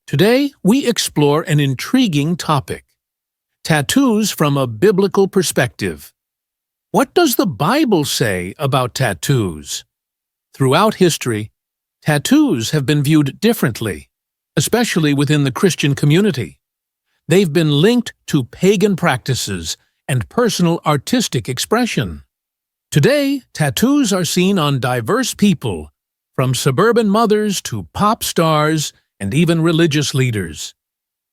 Today, we explore an intriguing topic: tattoos from a biblical perspective. What does the Bible say about tattoos? Throughout history, tattoos have been viewed differently, especially within the Christian community. They've been linked to pagan practices and personal artistic expression. Today, tattoos are seen on diverse people, from suburban mothers to pop stars and even religious leaders.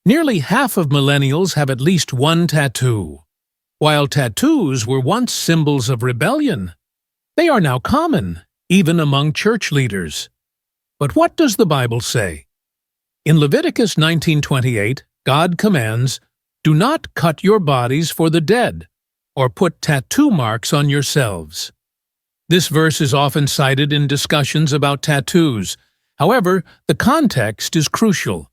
Nearly half of millennials have at least one tattoo. While tattoos were once symbols of rebellion, they are now common, even among church leaders. But what does the Bible say? In Leviticus 19:28, God commands, "Do not cut your bodies for the dead, or put tattoo marks on yourselves." This verse is often cited in discussions about tattoos. However, the context is crucial.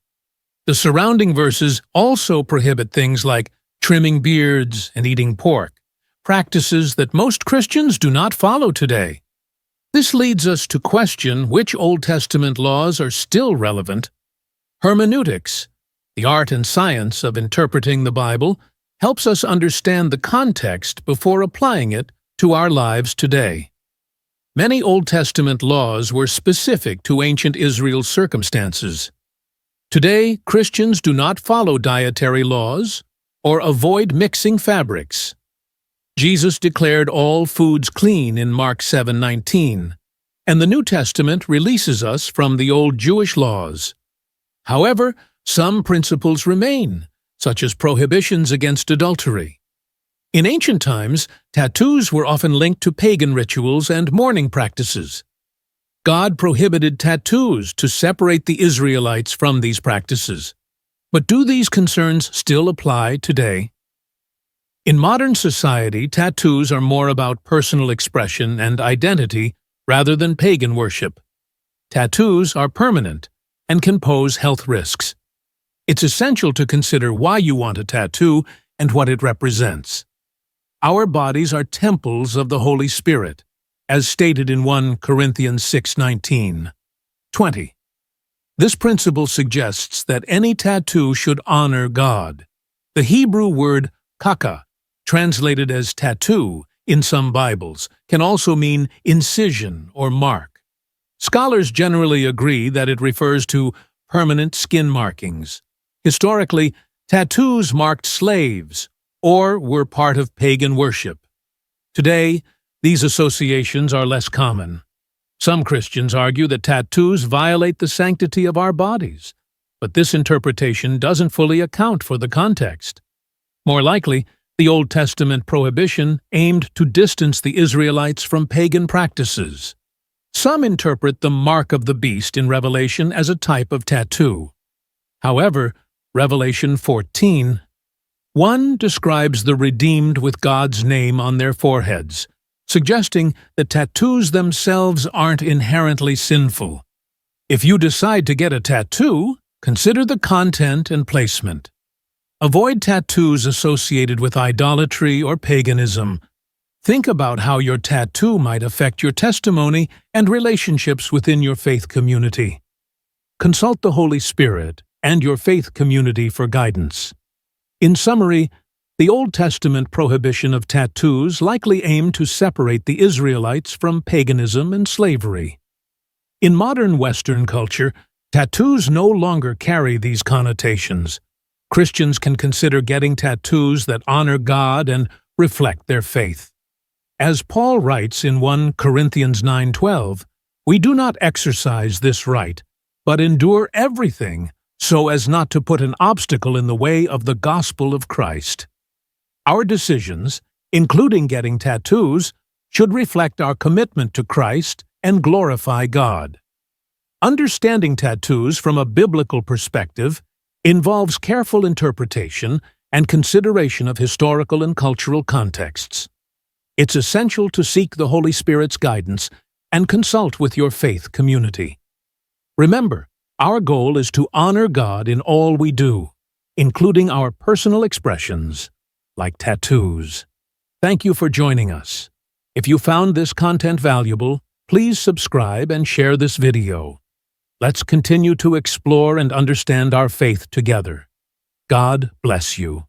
The surrounding verses also prohibit things like trimming beards and eating pork, practices that most Christians do not follow today. This leads us to question which Old Testament laws are still relevant. Hermeneutics, the art and science of interpreting the Bible, helps us understand the context before applying it to our lives today. Many Old Testament laws were specific to ancient Israel's circumstances. Today, Christians do not follow dietary laws or avoid mixing fabrics. Jesus declared all foods clean in Mark 7:19, and the New Testament releases us from the old Jewish laws. However, some principles remain, such as prohibitions against adultery. In ancient times, tattoos were often linked to pagan rituals and mourning practices. God prohibited tattoos to separate the Israelites from these practices. But do these concerns still apply today? In modern society, tattoos are more about personal expression and identity rather than pagan worship. Tattoos are permanent and can pose health risks. It's essential to consider why you want a tattoo and what it represents. Our bodies are temples of the Holy Spirit, as stated in 1 Corinthians 6:19-20. This principle suggests that any tattoo should honor God. The Hebrew word kaka, translated as tattoo in some Bibles, can also mean incision or mark. Scholars generally agree that it refers to permanent skin markings. Historically, tattoos marked slaves or were part of pagan worship. Today, these associations are less common. Some Christians argue that tattoos violate the sanctity of our bodies, but this interpretation doesn't fully account for the context. More likely, the Old Testament prohibition aimed to distance the Israelites from pagan practices. Some interpret the mark of the beast in Revelation as a type of tattoo. However, Revelation 14:1 describes the redeemed with God's name on their foreheads, suggesting that tattoos themselves aren't inherently sinful. If you decide to get a tattoo, consider the content and placement. Avoid tattoos associated with idolatry or paganism. Think about how your tattoo might affect your testimony and relationships within your faith community. Consult the Holy Spirit and your faith community for guidance. In summary, the Old Testament prohibition of tattoos likely aimed to separate the Israelites from paganism and slavery. In modern Western culture, tattoos no longer carry these connotations. Christians can consider getting tattoos that honor God and reflect their faith. As Paul writes in 1 Corinthians 9:12, "We do not exercise this right, but endure everything, so as not to put an obstacle in the way of the gospel of Christ." Our decisions, including getting tattoos, should reflect our commitment to Christ and glorify God. Understanding tattoos from a biblical perspective involves careful interpretation and consideration of historical and cultural contexts. It's essential to seek the Holy Spirit's guidance and consult with your faith community. Remember, our goal is to honor God in all we do, including our personal expressions, like tattoos. Thank you for joining us. If you found this content valuable, please subscribe and share this video. Let's continue to explore and understand our faith together. God bless you.